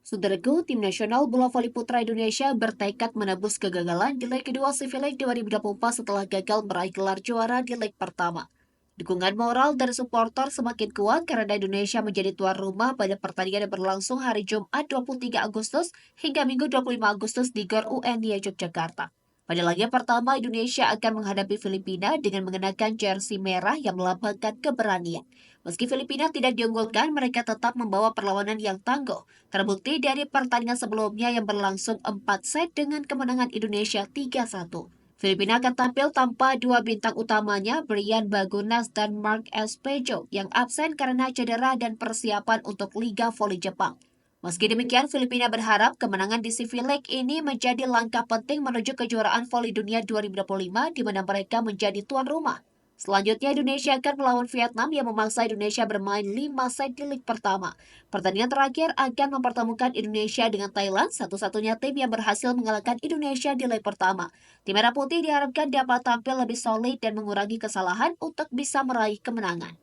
Saudaraku, tim nasional bola voli putra Indonesia bertekad menebus kegagalan di leg kedua CV League 2024 setelah gagal meraih gelar juara di leg pertama. Dukungan moral dari supporter semakin kuat karena Indonesia menjadi tuan rumah pada pertandingan yang berlangsung hari Jumat 23 Agustus hingga Minggu 25 Agustus di GOR UNY Yogyakarta. Pada laga pertama, Indonesia akan menghadapi Filipina dengan mengenakan jersey merah yang melambangkan keberanian. Meski Filipina tidak diunggulkan, mereka tetap membawa perlawanan yang tangguh. Terbukti dari pertandingan sebelumnya yang berlangsung 4 set dengan kemenangan Indonesia 3-1. Filipina akan tampil tanpa dua bintang utamanya, Brian Bagunas dan Mark Espejo, yang absen karena cedera dan persiapan untuk Liga Voli Jepang. Meski demikian, Filipina berharap kemenangan di CV League ini menjadi langkah penting menuju kejuaraan voli dunia 2025 di mana mereka menjadi tuan rumah. Selanjutnya, Indonesia akan melawan Vietnam yang memaksa Indonesia bermain 5 set di leg pertama. Pertandingan terakhir akan mempertemukan Indonesia dengan Thailand, satu-satunya tim yang berhasil mengalahkan Indonesia di leg pertama. Tim Merah Putih diharapkan dapat tampil lebih solid dan mengurangi kesalahan untuk bisa meraih kemenangan.